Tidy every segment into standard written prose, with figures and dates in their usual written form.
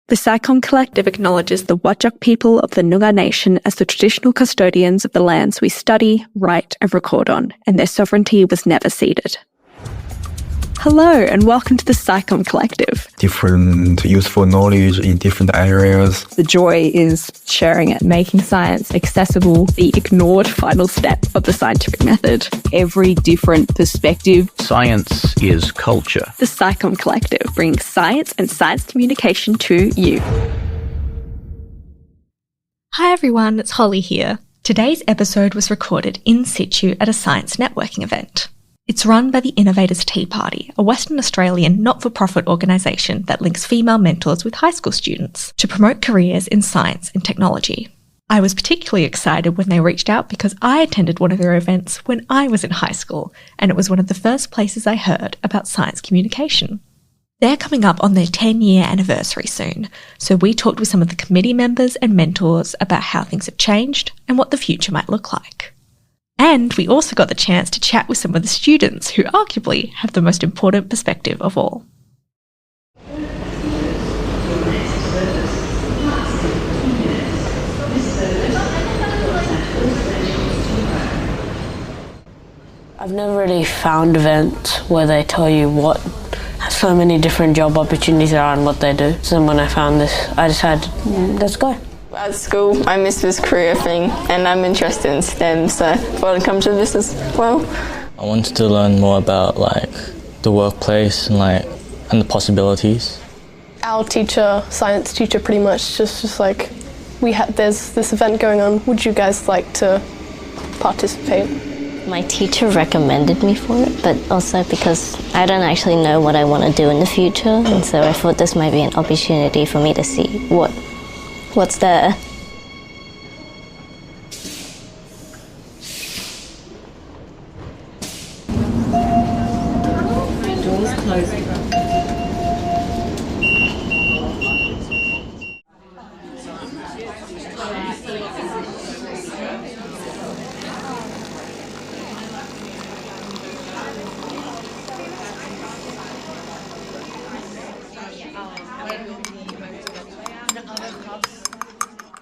The SciComm Collective acknowledges the Whadjuk people of the Noongar Nation as the traditional custodians of the lands we study, write and record on, and their sovereignty was never ceded. Hello and welcome to the SciComm Collective. Different useful knowledge in different areas. The joy is sharing it, making science accessible, the ignored final step of the scientific method. Every different perspective. Science is culture. The SciComm Collective brings science and science communication to you. Hi everyone, it's Holly here. Today's episode was recorded in situ at a science networking event. It's run by the Innovators Tea Party, a Western Australian not-for-profit organisation that links female mentors with high school students to promote careers in science and technology. I was particularly excited when they reached out because I attended one of their events when I was in high school, and it was one of the first places I heard about science communication. They're coming up on their 10-year anniversary soon, so we talked with some of the committee members and mentors about how things have changed and what the future might look like. And we also got the chance to chat with some of the students who arguably have the most important perspective of all. I've never really found events where they tell you what so many different job opportunities there are and what they do. So when I found this, I decided, let's go. At school, I missed this career thing and I'm interested in STEM, so I thought I'd come to this as well. I wanted to learn more about the workplace and the possibilities. Our teacher, science teacher, pretty much just like, there's this event going on, would you guys like to participate? My teacher recommended me for it, but also because I don't actually know what I want to do in the future, and so I thought this might be an opportunity for me to see what's there. Doors closing.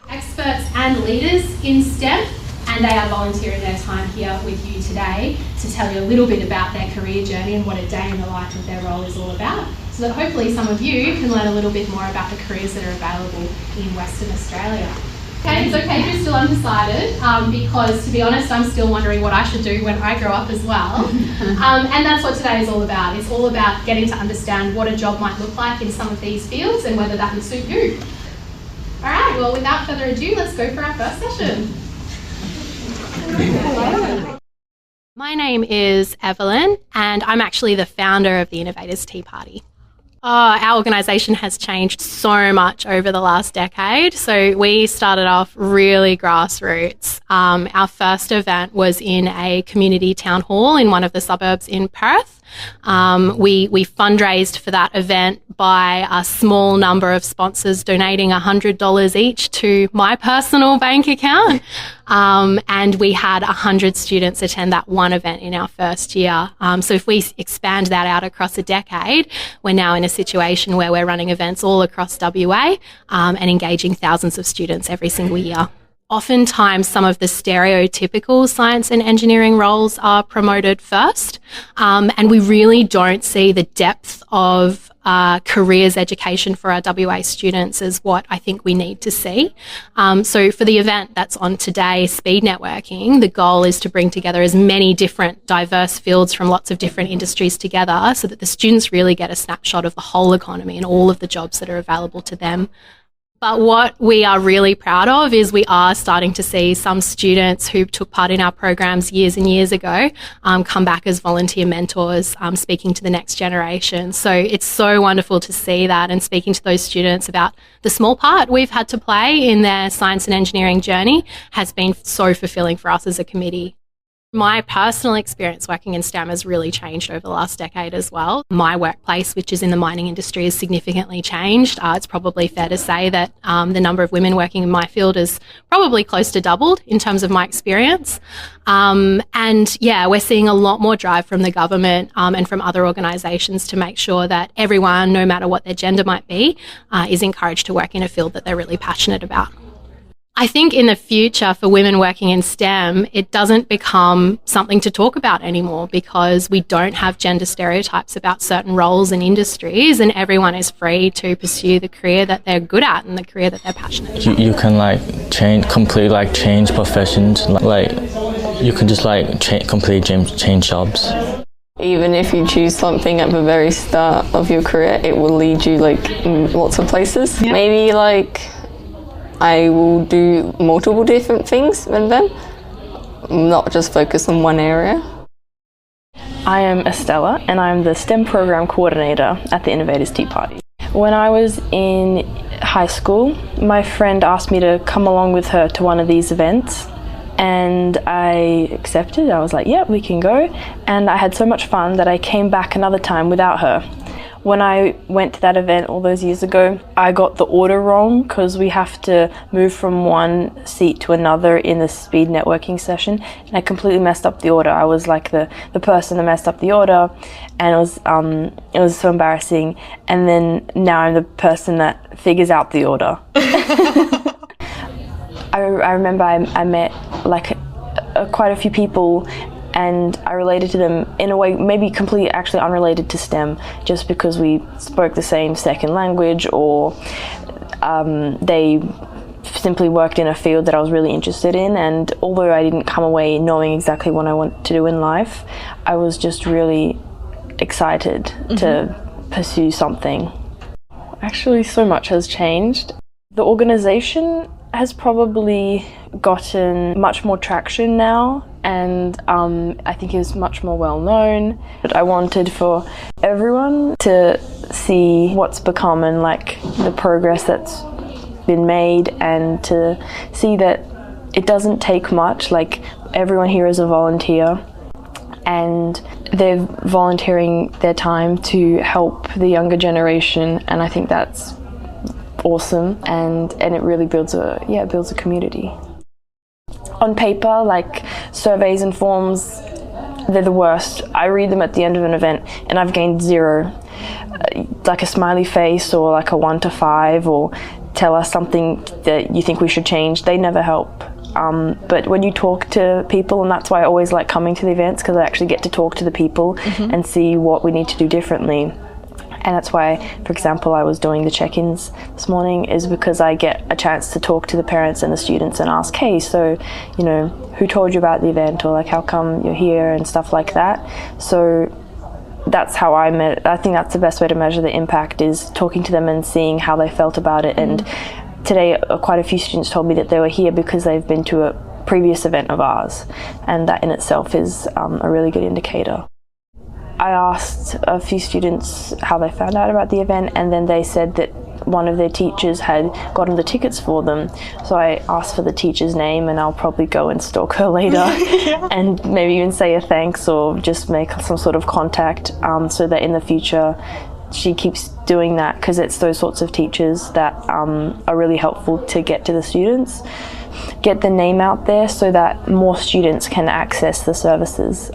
Experts and leaders in STEM, and they are volunteering their time here with you today to tell you a little bit about their career journey and what a day in the life of their role is all about, so that hopefully some of you can learn a little bit more about the careers that are available in Western Australia. Okay, it's okay if you're still undecided, because to be honest, I'm still wondering what I should do when I grow up as well. And that's what today is all about. It's all about getting to understand what a job might look like in some of these fields and whether that would suit you. All right, well, without further ado, let's go for our first session. Hello. My name is Evelyn, and I'm actually the founder of the Innovators Tea Party. Our organisation has changed so much over the last decade. So we started off really grassroots. Our first event was in a community town hall in one of the suburbs in Perth. We fundraised for that event by a small number of sponsors donating $100 each to my personal bank account. And we had 100 students attend that one event in our first year. So if we expand that out across a decade, we're now in a situation where we're running events all across WA and engaging thousands of students every single year. Oftentimes, some of the stereotypical science and engineering roles are promoted first, and we really don't see the depth of careers education for our WA students as what I think we need to see. So for the event that's on today, Speed Networking, the goal is to bring together as many different diverse fields from lots of different industries together so that the students really get a snapshot of the whole economy and all of the jobs that are available to them. But what we are really proud of is we are starting to see some students who took part in our programs years and years ago come back as volunteer mentors, speaking to the next generation. So it's so wonderful to see that and speaking to those students about the small part we've had to play in their science and engineering journey has been so fulfilling for us as a committee. My personal experience working in STEM has really changed over the last decade as well. My workplace, which is in the mining industry, has significantly changed. It's probably fair to say that the number of women working in my field is probably close to doubled in terms of my experience. And yeah, we're seeing a lot more drive from the government and from other organisations to make sure that everyone, no matter what their gender might be, is encouraged to work in a field that they're really passionate about. I think in the future for women working in STEM, it doesn't become something to talk about anymore because we don't have gender stereotypes about certain roles and industries, and everyone is free to pursue the career that they're good at and the career that they're passionate about. You can completely change professions. Like you can just completely change jobs. Even if you choose something at the very start of your career, it will lead you lots of places. Yeah. Maybe I will do multiple different things with them, not just focus on one area. I am Estela and I'm the STEM program coordinator at the Innovators Tea Party. When I was in high school, my friend asked me to come along with her to one of these events and I accepted. I was like, yeah, we can go. And I had so much fun that I came back another time without her. When I went to that event all those years ago, I got the order wrong because we have to move from one seat to another in the speed networking session, and I completely messed up the order. I was like the person that messed up the order, and it was so embarrassing. And then now I'm the person that figures out the order. I remember I met quite a few people, and I related to them in a way maybe completely actually unrelated to STEM, just because we spoke the same second language, or they simply worked in a field that I was really interested in. And although I didn't come away knowing exactly what I want to do in life, I was just really excited to pursue something. Actually, so much has changed. The organisation has probably gotten much more traction now, and I think is much more well known. But I wanted for everyone to see what's become and the progress that's been made, and to see that it doesn't take much. Everyone here is a volunteer, and they're volunteering their time to help the younger generation, and I think that's awesome, and it really builds a community. On paper, surveys and forms, they're the worst. I read them at the end of an event and I've gained 0. A smiley face or a 1 to 5, or tell us something that you think we should change, they never help. But when you talk to people, and that's why I always like coming to the events, because I actually get to talk to the people and see what we need to do differently. And that's why, for example, I was doing the check-ins this morning, is because I get a chance to talk to the parents and the students and ask, hey, so, who told you about the event, or how come you're here, and stuff like that. So that's how I think that's the best way to measure the impact, is talking to them and seeing how they felt about it. And today, quite a few students told me that they were here because they've been to a previous event of ours, and that in itself is a really good indicator. I asked a few students how they found out about the event, and then they said that one of their teachers had gotten the tickets for them. So I asked for the teacher's name, and I'll probably go and stalk her later and maybe even say a thanks, or just make some sort of contact, so that in the future she keeps doing that, because it's those sorts of teachers that are really helpful to get to the students, get the name out there so that more students can access the services.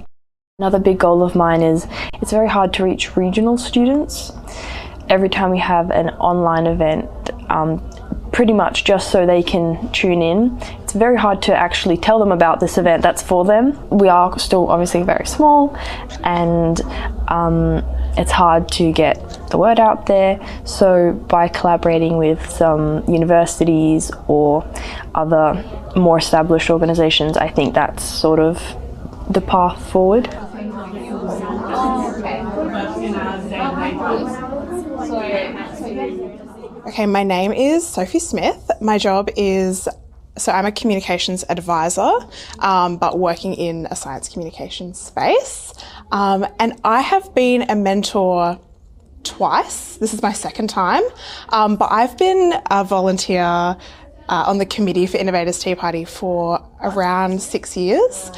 Another big goal of mine is, it's very hard to reach regional students. Every time we have an online event, pretty much just so they can tune in, it's very hard to actually tell them about this event that's for them. We are still obviously very small, and it's hard to get the word out there. So by collaborating with some universities or other more established organisations, I think that's sort of the path forward. Okay, my name is Sophie Smith. My job is, I'm a communications advisor, but working in a science communication space. And I have been a mentor twice. This is my second time, but I've been a volunteer on the committee for Innovators Tea Party for around 6 years.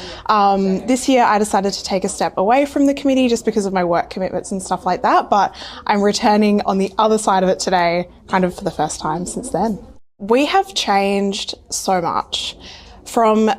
This year I decided to take a step away from the committee just because of my work commitments and stuff like that, but I'm returning on the other side of it today, kind of for the first time since then. We have changed so much. From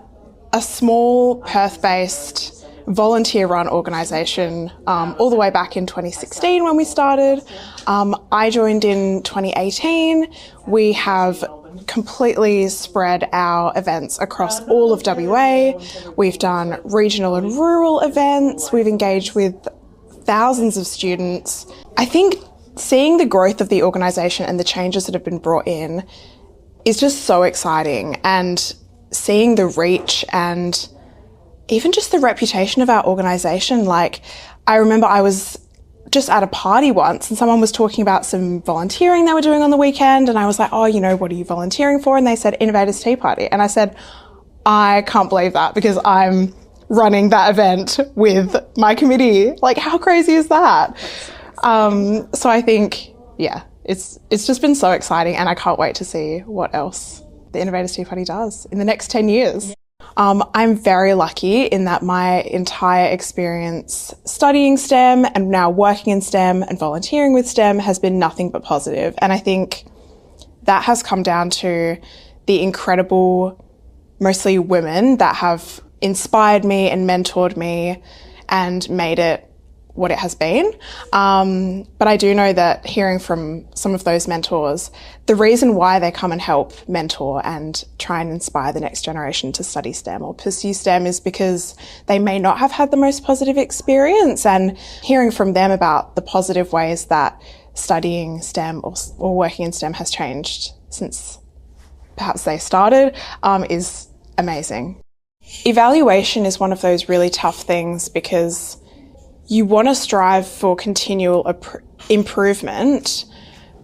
a small Perth-based volunteer-run organisation all the way back in 2016 when we started. I joined in 2018. We have completely spread our events across all of WA. We've done regional and rural events. We've engaged with thousands of students. I think seeing the growth of the organisation and the changes that have been brought in is just so exciting, and seeing the reach and even just the reputation of our organisation. Like, I remember I was just at a party once and someone was talking about some volunteering they were doing on the weekend, and I was like, oh, you know, what are you volunteering for? And they said Innovators Tea Party. And I said, I can't believe that, because I'm running that event with my committee. Like, how crazy is that? So I think, yeah, it's just been so exciting, and I can't wait to see what else the Innovators Tea Party does in the next 10 years. I'm very lucky in that my entire experience studying STEM and now working in STEM and volunteering with STEM has been nothing but positive. And I think that has come down to the incredible, mostly women, that have inspired me and mentored me and made it what it has been. But I do know that, hearing from some of those mentors, the reason why they come and help mentor and try and inspire the next generation to study STEM or pursue STEM is because they may not have had the most positive experience, and hearing from them about the positive ways that studying STEM or working in STEM has changed since perhaps they started is amazing. Evaluation is one of those really tough things, because you want to strive for continual improvement,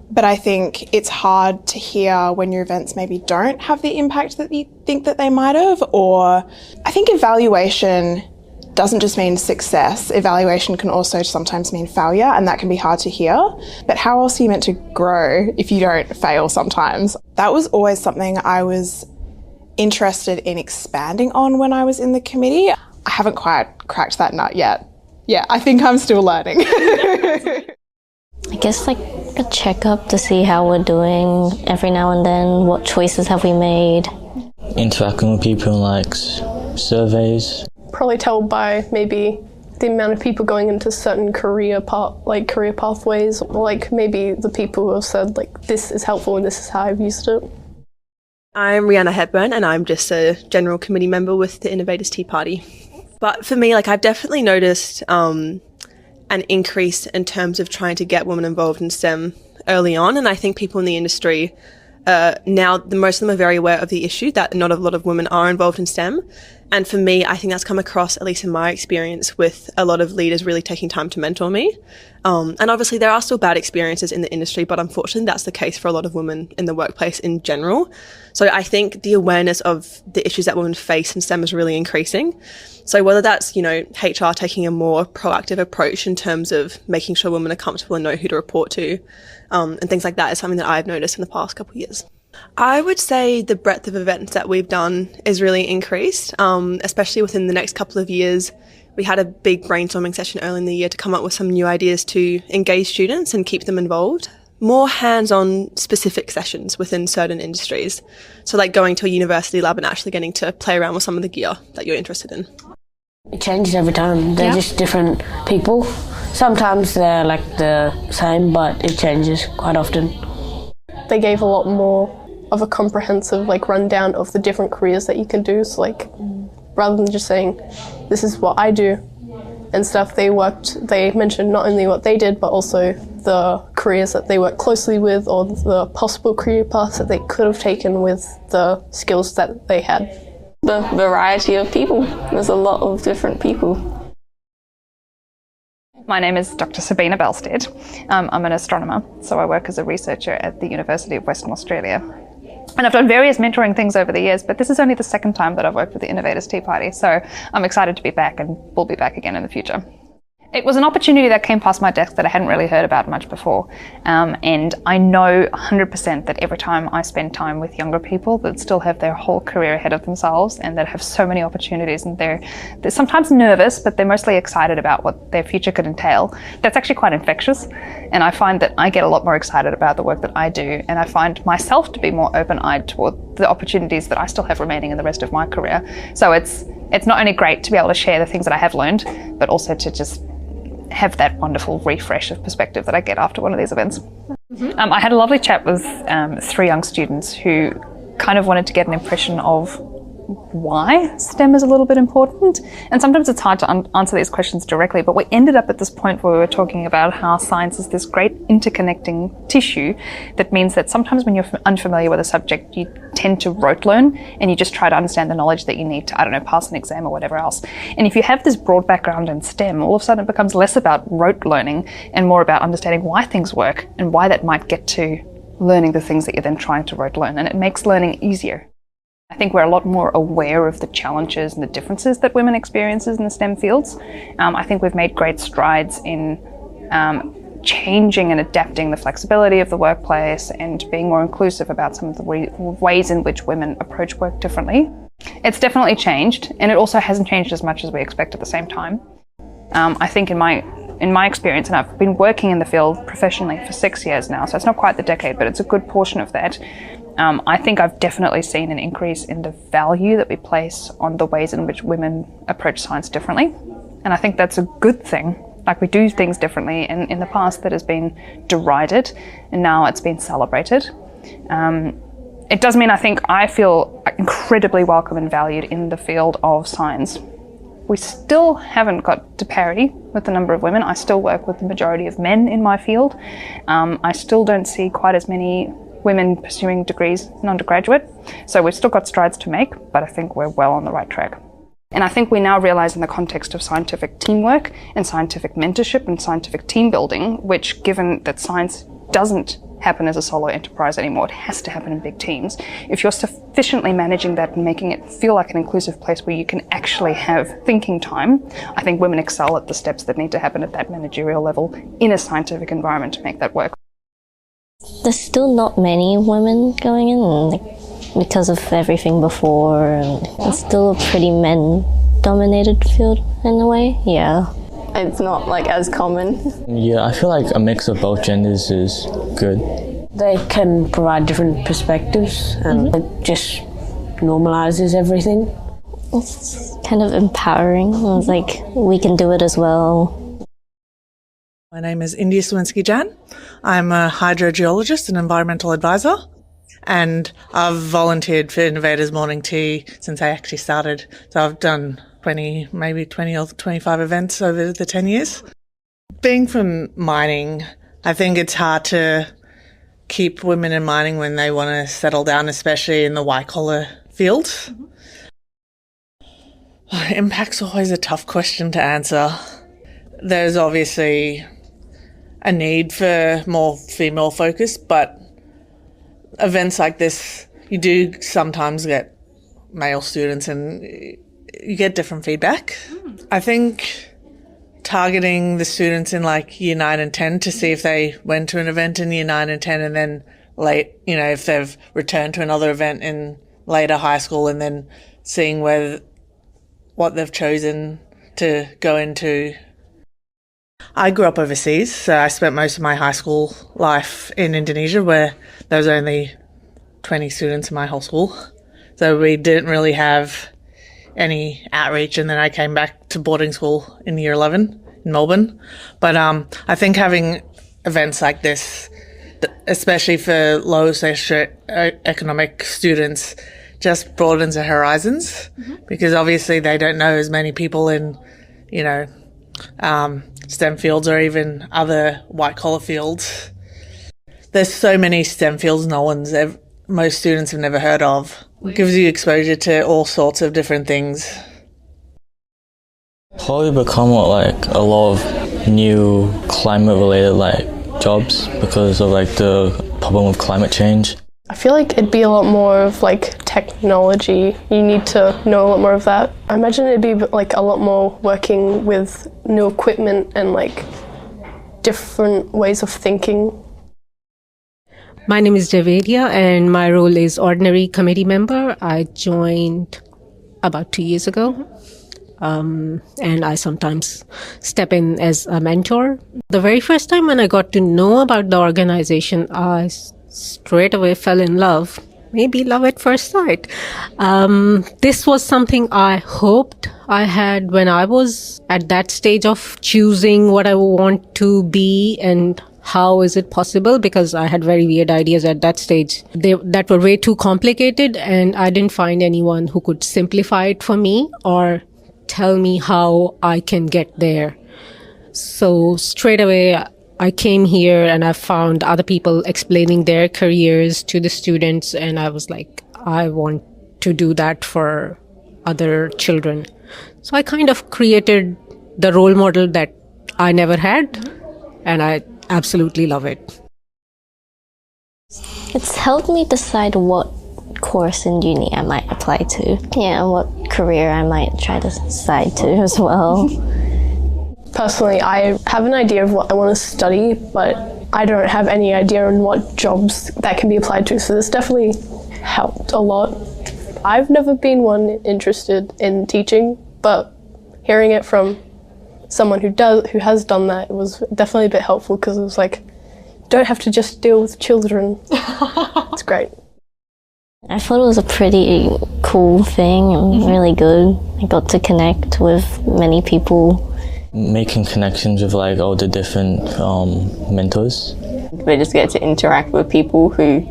but I think it's hard to hear when your events maybe don't have the impact that you think that they might have. Or I think evaluation doesn't just mean success. Evaluation can also sometimes mean failure, and that can be hard to hear. But how else are you meant to grow if you don't fail sometimes? That was always something I was interested in expanding on when I was in the committee. I haven't quite cracked that nut yet. Yeah, I think I'm still learning. I guess like a checkup to see how we're doing every now and then. What choices have we made? Interacting with people, like surveys. Probably tell by maybe the amount of people going into certain career pathways, or like maybe the people who have said like this is helpful and this is how I've used it. I'm Rhianna Hepburn, and I'm just a general committee member with the Innovators Tea Party. But for me, like, I've definitely noticed an increase in terms of trying to get women involved in STEM early on. And I think people in the industry now, most of them are very aware of the issue that not a lot of women are involved in STEM. And for me, I think that's come across, at least in my experience, with a lot of leaders really taking time to mentor me. And obviously there are still bad experiences in the industry, but unfortunately that's the case for a lot of women in the workplace in general. So I think the awareness of the issues that women face in STEM is really increasing. So whether that's, you know, HR taking a more proactive approach in terms of making sure women are comfortable and know who to report to, and things like that is something that I've noticed in the past couple of years. I would say the breadth of events that we've done is really increased, especially within the next couple of years. We had a big brainstorming session early in the year to come up with some new ideas to engage students and keep them involved. More hands-on specific sessions within certain industries. So like going to a university lab and actually getting to play around with some of the gear that you're interested in. It changes every time. They're just different people. Sometimes they're like the same, but it changes quite often. They gave a lot more of a comprehensive like rundown of the different careers that you can do. So like rather than just saying this is what I do and stuff, they mentioned not only what they did but also the careers that they worked closely with, or the possible career paths that they could have taken with the skills that they had. The variety of people. There's a lot of different people. My name is Dr. Sabine Bellstedt. I'm an astronomer, so I work as a researcher at the University of Western Australia. And I've done various mentoring things over the years, but this is only the second time that I've worked with the Innovators Tea Party, so I'm excited to be back, and we'll be back again in the future. It was an opportunity that came past my desk that I hadn't really heard about much before. And I know 100% that every time I spend time with younger people that still have their whole career ahead of themselves and that have so many opportunities, and they're sometimes nervous, but they're mostly excited about what their future could entail, that's actually quite infectious. And I find that I get a lot more excited about the work that I do, and I find myself to be more open-eyed toward the opportunities that I still have remaining in the rest of my career. So it's not only great to be able to share the things that I have learned, but also to just have that wonderful refresh of perspective that I get after one of these events. I had a lovely chat with 3 young students who kind of wanted to get an impression of why STEM is a little bit important. And sometimes it's hard to answer these questions directly, but we ended up at this point where we were talking about how science is this great interconnecting tissue that means that sometimes when you're unfamiliar with a subject, you tend to rote learn and you just try to understand the knowledge that you need to, I don't know, pass an exam or whatever else. And if you have this broad background in STEM, all of a sudden it becomes less about rote learning and more about understanding why things work and why that might get to learning the things that you're then trying to rote learn. And it makes learning easier. I think we're a lot more aware of the challenges and the differences that women experiences in the STEM fields. I think we've made great strides in changing and adapting the flexibility of the workplace and being more inclusive about some of the ways in which women approach work differently. It's definitely changed, and it also hasn't changed as much as we expect at the same time. I think in my experience, and I've been working in the field professionally for 6 years now, so it's not quite the decade, but it's a good portion of that. I think I've definitely seen an increase in the value that we place on the ways in which women approach science differently. And I think that's a good thing. Like, we do things differently, and in the past that has been derided, and now it's been celebrated. It does mean I feel incredibly welcome and valued in the field of science. We still haven't got to parity with the number of women. I still work with the majority of men in my field. I still don't see quite as many women pursuing degrees in undergraduate. So we've still got strides to make, but I think we're well on the right track. And I think we now realise in the context of scientific teamwork and scientific mentorship and scientific team building, which, given that science doesn't happen as a solo enterprise anymore, it has to happen in big teams. If you're sufficiently managing that and making it feel like an inclusive place where you can actually have thinking time, I think women excel at the steps that need to happen at that managerial level in a scientific environment to make that work. There's still not many women going in, because of everything before, and it's still a pretty men-dominated field in a way, yeah. It's not as common. Yeah, I feel like a mix of both genders is good. They can provide different perspectives and it just normalises everything. It's kind of empowering. It's like, we can do it as well. My name is Cywinski-Jan. I'm a hydrogeologist and environmental advisor, and I've volunteered for Innovators Morning Tea since I actually started. So I've done 20 or 25 events over the 10 years. Being from mining, I think it's hard to keep women in mining when they want to settle down, especially in the white-collar field. Impact's always a tough question to answer. There's obviously a need for more female focus, but events like this, you do sometimes get male students and you get different feedback. I think targeting the students in year 9 and 10 to see if they went to an event in year 9 and 10 and then if they've returned to another event in later high school, and then seeing what they've chosen to go into. I grew up overseas, so I spent most of my high school life in Indonesia, where there was only 20 students in my whole school. So we didn't really have any outreach, and then I came back to boarding school in year 11 in Melbourne. But I think having events like this, especially for low socioeconomic students, just broadens their horizons, because obviously they don't know as many people in, STEM fields or even other white-collar fields. There's so many STEM fields most students have never heard of. It gives you exposure to all sorts of different things. Probably become a lot of new climate-related jobs because of the problem with climate change. I feel like it'd be a lot more of like technology. You need to know a lot more of that. I imagine it'd be like a lot more working with new equipment and like different ways of thinking. My name is Jawaria and my role is ordinary committee member. I joined about 2 years ago. And I sometimes step in as a mentor. The very first time when I got to know about the organization, I straight away fell in love. Maybe love at first sight. This was something I hoped I had when I was at that stage of choosing what I want to be and how is it possible, because I had very weird ideas at that stage that were way too complicated, and I didn't find anyone who could simplify it for me or tell me how I can get there. So straight away I came here and I found other people explaining their careers to the students, and I was like, I want to do that for other children. So I kind of created the role model that I never had, and I absolutely love it. It's helped me decide what course in uni I might apply to. Yeah, and what career I might try to decide to as well. Personally, I have an idea of what I want to study, but I don't have any idea on what jobs that can be applied to, so this definitely helped a lot. I've never been one interested in teaching, but hearing it from someone who has done that, it was definitely a bit helpful, because it was like, don't have to just deal with children. It's great. I thought it was a pretty cool thing and really good. I got to connect with many people. Making connections with like all the different mentors. We just get to interact with people who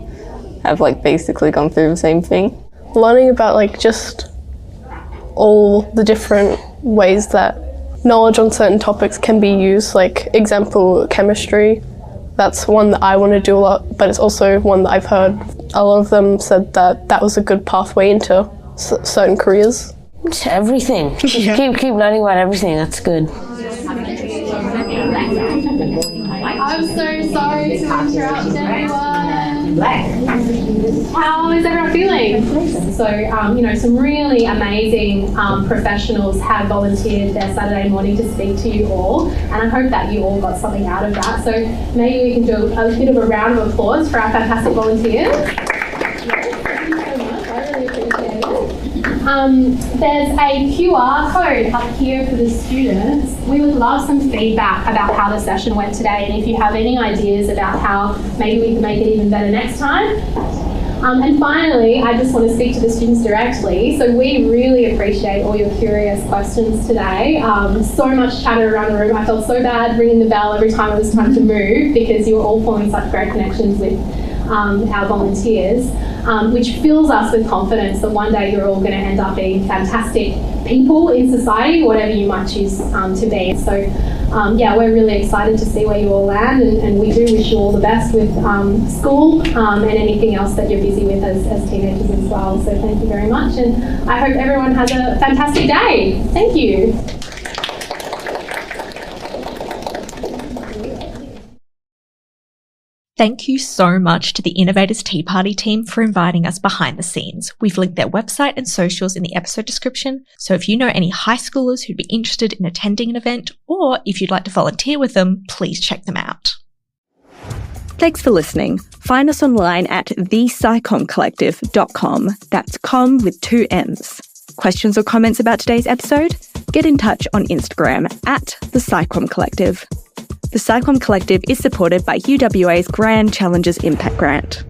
have like basically gone through the same thing. Learning about like just all the different ways that knowledge on certain topics can be used, like example chemistry. That's one that I want to do a lot, but it's also one that I've heard a lot of them said that that was a good pathway into certain careers. It's everything. Yeah. Keep learning about everything. That's good. I'm so sorry to interrupt everyone. How is everyone feeling? So, some really amazing professionals have volunteered their Saturday morning to speak to you all, and I hope that you all got something out of that. So maybe we can do a bit of a round of applause for our fantastic volunteers. Thank you so much, I really appreciate it. There's a QR code up here for the students. We would love some feedback about how the session went today, and if you have any ideas about how maybe we can make it even better next time. And finally, I just want to speak to the students directly. So we really appreciate all your curious questions today. So much chatter around the room. I felt so bad ringing the bell every time it was time to move, because you were all forming such great connections with our volunteers, which fills us with confidence that one day you're all going to end up being fantastic people in society, whatever you might choose to be. So we're really excited to see where you all land, and we do wish you all the best with school and anything else that you're busy with as teenagers as well. So thank you very much, and I hope everyone has a fantastic day. Thank you. Thank you so much to the Innovators Tea Party team for inviting us behind the scenes. We've linked their website and socials in the episode description, so if you know any high schoolers who'd be interested in attending an event, or if you'd like to volunteer with them, please check them out. Thanks for listening. Find us online at thepsychomcollective.com. That's com with 2 M's. Questions or comments about today's episode? Get in touch on Instagram at The Psychom Collective. The Psychom Collective is supported by UWA's Grand Challenges Impact Grant.